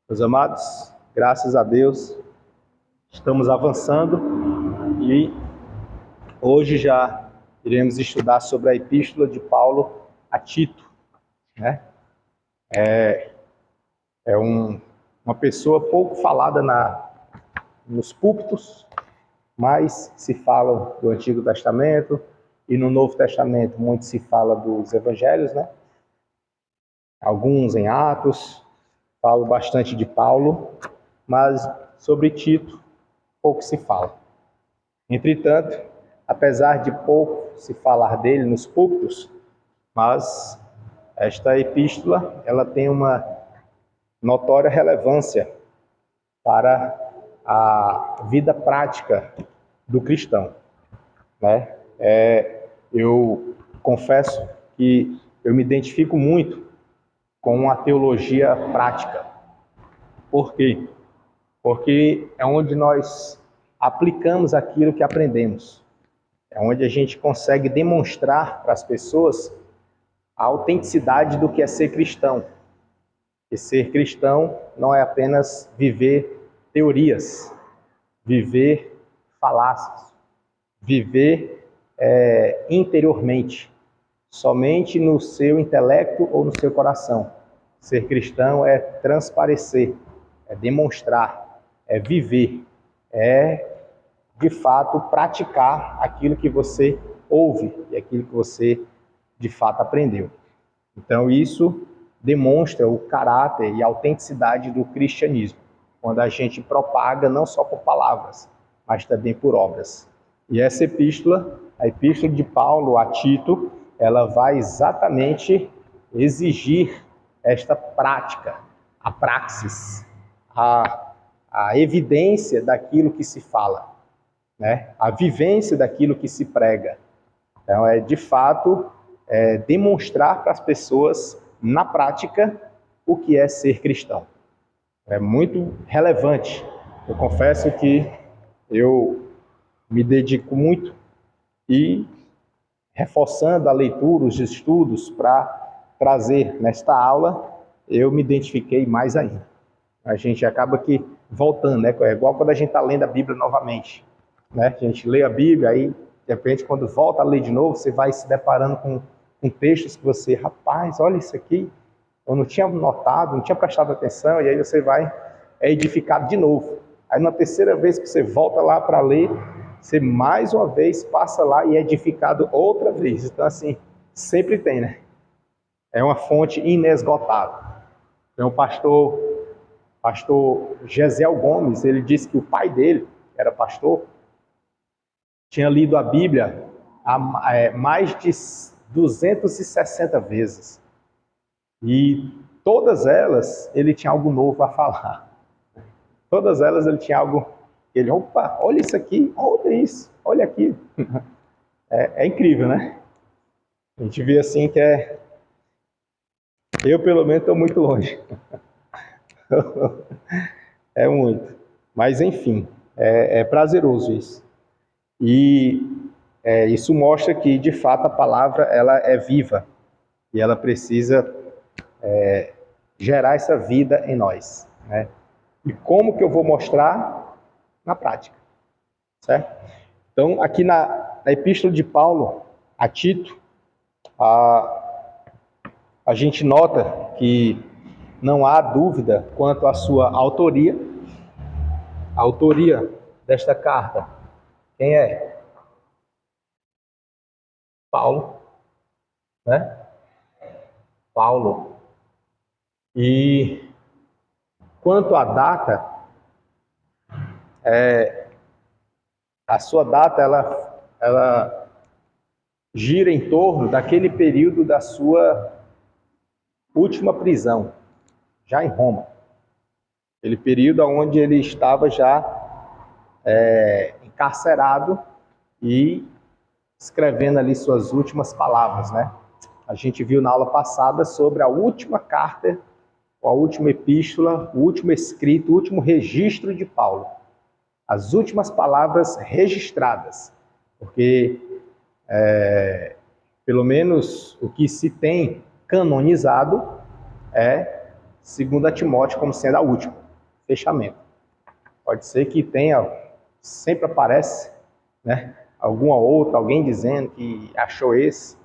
Meus amados, graças a Deus, estamos avançando e hoje já iremos estudar sobre a Epístola de Paulo a Tito, né? Uma pessoa pouco falada nos púlpitos, mas se fala do Antigo Testamento e no Novo Testamento muito se fala dos Evangelhos, né? Alguns em Atos, falo bastante de Paulo, mas sobre Tito pouco se fala. Entretanto, apesar de pouco se falar dele nos púlpitos, mas esta epístola ela tem uma notória relevância para a vida prática do cristão, né? Eu confesso que eu me identifico muito com a teologia prática. Por quê? Porque é onde nós aplicamos aquilo que aprendemos. É onde a gente consegue demonstrar para as pessoas a autenticidade do que é ser cristão. E ser cristão não é apenas viver teorias, viver falácias, viver interiormente, somente no seu intelecto ou no seu coração. Ser cristão é transparecer, é demonstrar, é viver, é de fato praticar aquilo que você ouve e aquilo que você de fato aprendeu. Então isso demonstra o caráter e a autenticidade do cristianismo, quando a gente propaga não só por palavras, mas também por obras. E essa epístola, a epístola de Paulo a Tito, ela vai exatamente exigir esta prática, a praxis, a evidência daquilo que se fala, né? A vivência daquilo que se prega. Então, de fato, demonstrar para as pessoas, na prática, o que é ser cristão. É muito relevante. Eu confesso que eu me dedico muito e reforçando a leitura, os estudos para trazer nesta aula, eu me identifiquei mais ainda. A gente acaba que voltando, né? É igual quando a gente está lendo a Bíblia novamente, né? A gente lê a Bíblia, aí de repente quando volta a ler de novo, você vai se deparando com textos que você, rapaz, olha isso aqui, eu não tinha notado, não tinha prestado atenção, e aí você vai edificado de novo. Aí na terceira vez que você volta lá para ler, você mais uma vez passa lá e é edificado outra vez. Então assim, sempre tem, né? É uma fonte inesgotável. Então o pastor Gesiel Gomes, ele disse que o pai dele, que era pastor, tinha lido a Bíblia mais de 260 vezes. E todas elas ele tinha algo novo a falar. Todas elas ele tinha algo... Ele, opa, olha isso aqui, olha isso, olha aqui. É incrível, né? A gente vê assim que eu, pelo menos, estou muito longe. É muito. Mas, enfim, é prazeroso isso. E isso mostra que, de fato, a palavra ela é viva. E ela precisa gerar essa vida em nós, né? E como que eu vou mostrar? Na prática, certo? Então, aqui na Epístola de Paulo a Tito, a gente nota que não há dúvida quanto à sua autoria. A autoria desta carta, quem é? Paulo, né? Paulo. E quanto à data, a sua data ela gira em torno daquele período da sua última prisão, já em Roma. Aquele período onde ele estava já encarcerado e escrevendo ali suas últimas palavras, né? A gente viu na aula passada sobre a última carta, a última epístola, o último escrito, o último registro de Paulo. As últimas palavras registradas, porque pelo menos o que se tem canonizado 2 Timóteo como sendo a última, fechamento. Pode ser que tenha, sempre aparece, né, alguma outra, alguém dizendo que achou esse,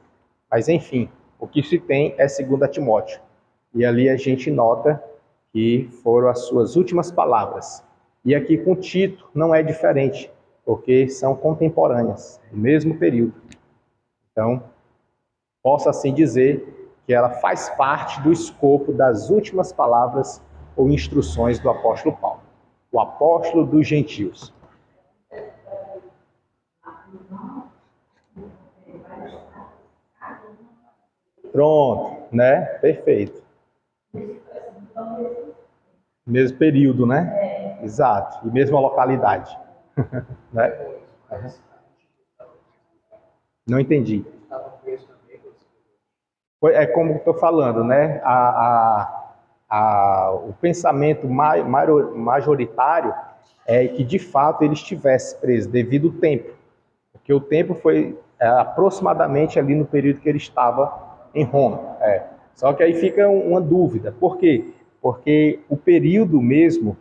mas enfim, o que se tem é 2 Timóteo. E ali a gente nota que foram as suas últimas palavras. E aqui com Tito não é diferente, porque são contemporâneas, do mesmo período. Então, posso assim dizer que ela faz parte do escopo das últimas palavras ou instruções do apóstolo Paulo, o apóstolo dos gentios. Pronto, né? Perfeito. Mesmo período, né? Exato. E mesma localidade. Né? Não entendi. É como estou falando, né? O pensamento majoritário é que, de fato, ele estivesse preso devido ao tempo. Porque o tempo foi aproximadamente ali no período que ele estava em Roma. Só que aí fica uma dúvida. Por quê? Porque o período mesmo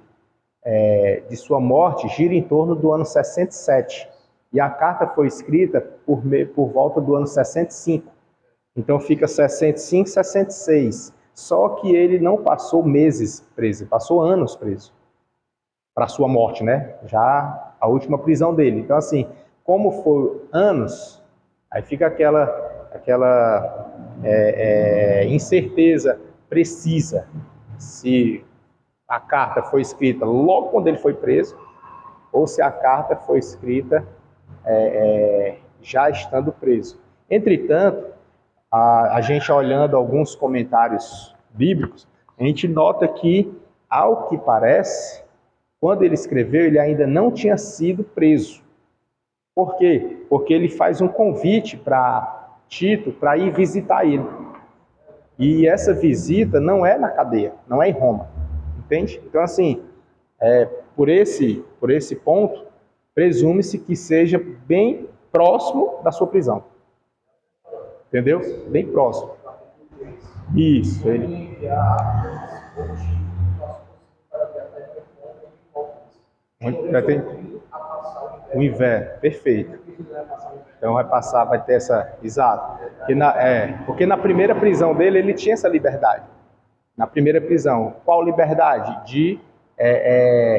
de sua morte gira em torno do ano 67. E a carta foi escrita por volta do ano 65. Então fica 65, 66. Só que ele não passou meses preso, passou anos preso para sua morte, né? Já a última prisão dele. Então assim, como foi anos, aí fica aquela incerteza precisa se a carta foi escrita logo quando ele foi preso ou se a carta foi escrita já estando preso. Entretanto, a gente olhando alguns comentários bíblicos, a gente nota que, ao que parece, quando ele escreveu, ele ainda não tinha sido preso. Por quê? Porque ele faz um convite para Tito para ir visitar ele. E essa visita não é na cadeia, não é em Roma. Entende? Então, assim, por esse ponto, presume-se que seja bem próximo da sua prisão. Entendeu? Bem próximo. Isso, ele. O inverno, perfeito. Então vai ter essa. Exato. Porque na primeira prisão dele, ele tinha essa liberdade. Na primeira prisão, qual liberdade? De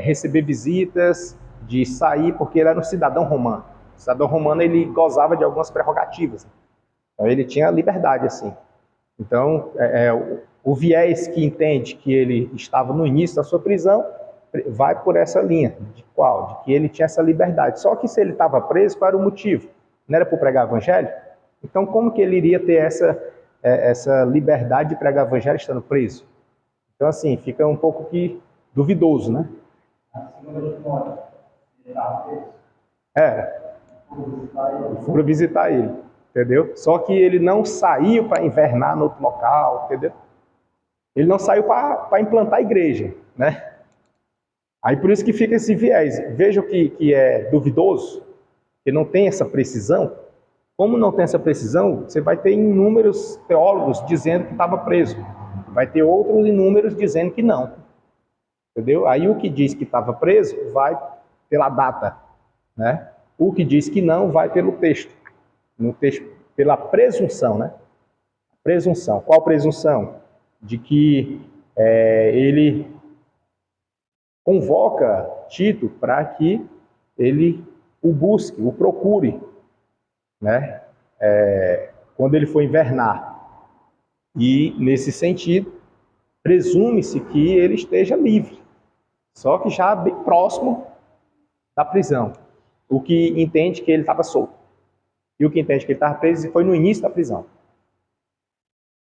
receber visitas, de sair, porque ele era um cidadão romano. O cidadão romano, ele gozava de algumas prerrogativas. Então, ele tinha liberdade, assim. Então, o viés que entende que ele estava no início da sua prisão vai por essa linha. De qual? De que ele tinha essa liberdade. Só que se ele estava preso, qual era o motivo? Não era por pregar evangelho? Então, como que ele iria ter essa liberdade de pregar evangelho estando preso? Então, assim, fica um pouco que duvidoso, né? Foram visitar ele, entendeu? Só que ele não saiu para invernar no outro local, entendeu? Ele não saiu para implantar a igreja, né? Aí por isso que fica esse viés. Veja o que é duvidoso, que não tem essa precisão. Como não tem essa precisão, você vai ter inúmeros teólogos dizendo que estava preso. Vai ter outros inúmeros dizendo que não. Entendeu? Aí o que diz que estava preso vai pela data, né? O que diz que não vai pelo texto. No texto, pela presunção, né? Presunção. Qual presunção? De que ele convoca Tito para que ele o busque, o procure, né? Quando ele for invernar. E, nesse sentido, presume-se que ele esteja livre, só que já bem próximo da prisão. O que entende que ele estava solto. E o que entende que ele estava preso foi no início da prisão.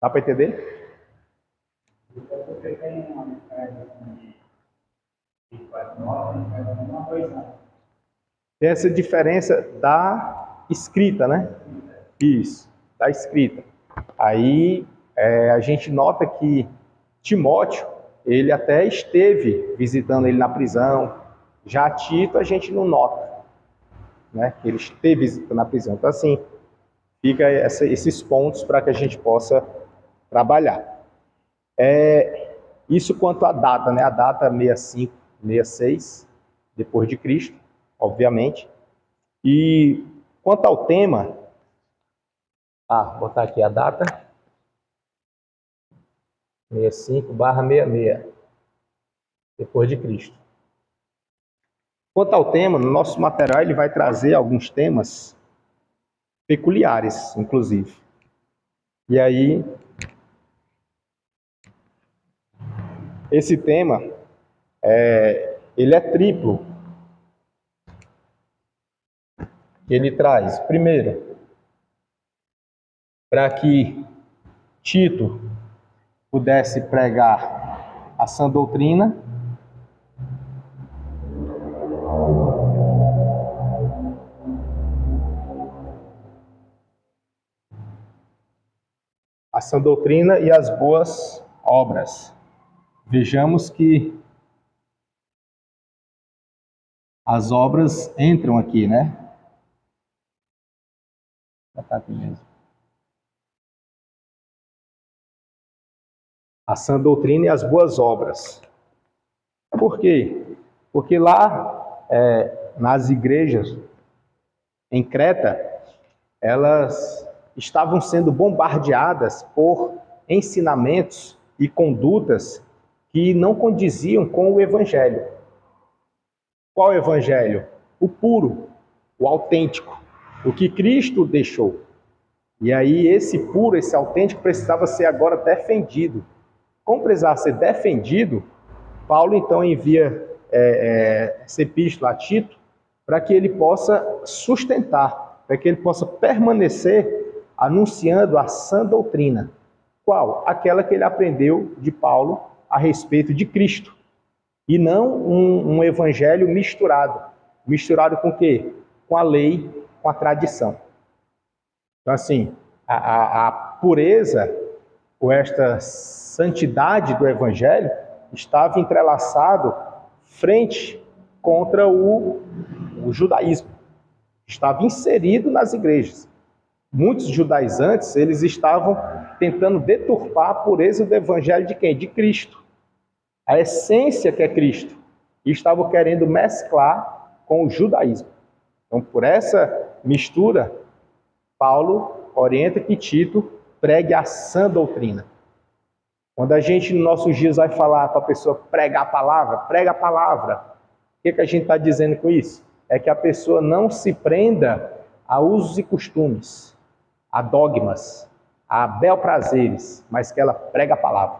Dá para entender? Tem essa diferença da escrita, né? Isso, da escrita. Aí a gente nota que Timóteo, ele até esteve visitando ele na prisão. Já Tito a gente não nota, né? Que ele esteve visitando na prisão. Então assim, fica esses pontos para que a gente possa trabalhar. Isso quanto à data, né? A data 65, 66, depois de Cristo, obviamente. E quanto ao tema, vou botar aqui a data, 65/66, depois de Cristo. Quanto ao tema, no nosso material ele vai trazer alguns temas peculiares, inclusive. E aí, esse tema, ele é triplo. Ele traz, primeiro, para que Tito pudesse pregar a sã doutrina, e as boas obras. Vejamos que as obras entram aqui, né? Tá aqui mesmo. A sã doutrina e as boas obras. Por quê? Porque lá, nas igrejas em Creta, elas estavam sendo bombardeadas por ensinamentos e condutas que não condiziam com o Evangelho. Qual Evangelho? O puro, o autêntico, o que Cristo deixou. E aí esse puro, esse autêntico precisava ser agora defendido. Como precisava ser defendido, Paulo então envia essa epístola a Tito para que ele possa sustentar, para que ele possa permanecer anunciando a sã doutrina. Qual? Aquela que ele aprendeu de Paulo a respeito de Cristo. E não um evangelho misturado. Misturado com o quê? Com a lei, com a tradição. Então, assim, a pureza, ou esta santidade do evangelho, estava entrelaçado frente contra o judaísmo. Estava inserido nas igrejas. Muitos judaizantes, eles estavam tentando deturpar a pureza do evangelho de quem? De Cristo. A essência que é Cristo. E estavam querendo mesclar com o judaísmo. Então, por essa mistura, Paulo orienta que Tito pregue a sã doutrina. Quando a gente, nos nossos dias, vai falar para a pessoa pregar a palavra, prega a palavra. O que a gente está dizendo com isso? É que a pessoa não se prenda a usos e costumes, a dogmas, a belprazeres, mas que ela prega a palavra,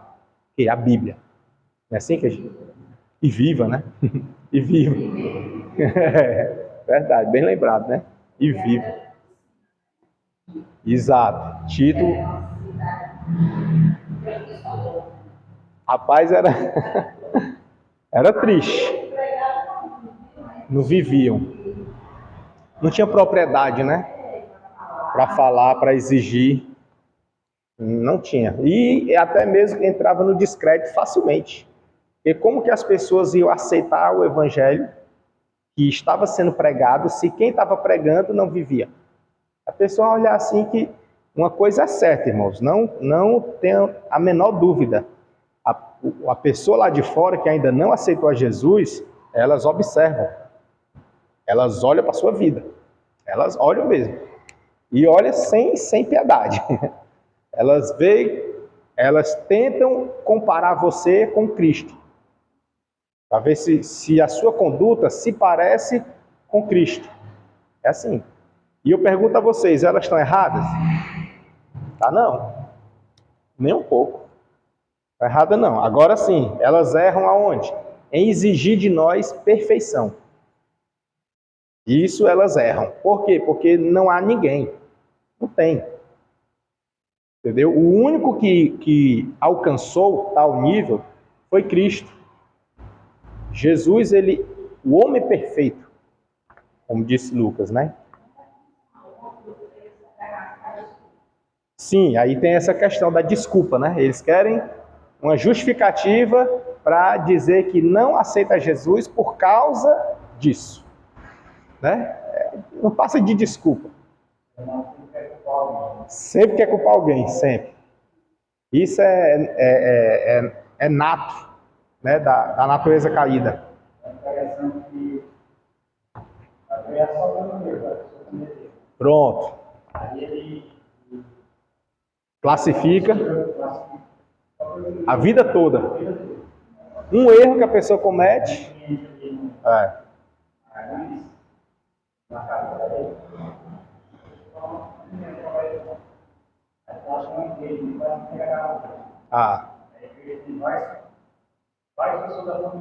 que é a Bíblia. Não é assim que a gente... E viva, né? E viva. Verdade, bem lembrado, né? E viva. Exato. Tito... Rapaz, era triste. Não viviam. Não tinha propriedade, né? Para falar, para exigir. Não tinha. E até mesmo entrava no descrédito facilmente. E como que as pessoas iam aceitar o evangelho que estava sendo pregado se quem estava pregando não vivia? A pessoa olhar assim que uma coisa é certa, irmãos, não tenha a menor dúvida. A pessoa lá de fora que ainda não aceitou a Jesus, elas observam, elas olham para a sua vida, elas olham mesmo, e olham sem piedade. Elas veem, elas tentam comparar você com Cristo, para ver se a sua conduta se parece com Cristo. É assim. E eu pergunto a vocês, elas estão erradas? Tá, não. Nem um pouco. Tá errada não. Agora sim, elas erram aonde? Em exigir de nós perfeição. Isso elas erram. Por quê? Porque não há ninguém. Não tem. Entendeu? O único que alcançou tal nível foi Cristo. Jesus, o homem perfeito, como disse Lucas, né? Sim, aí tem essa questão da desculpa, né? Eles querem uma justificativa para dizer que não aceita Jesus por causa disso, né? Não passa de desculpa. Sempre quer culpar alguém, sempre. Isso é é nato, né, da natureza caída. Pronto. Classifica a vida toda. Um erro que a pessoa comete. Ah.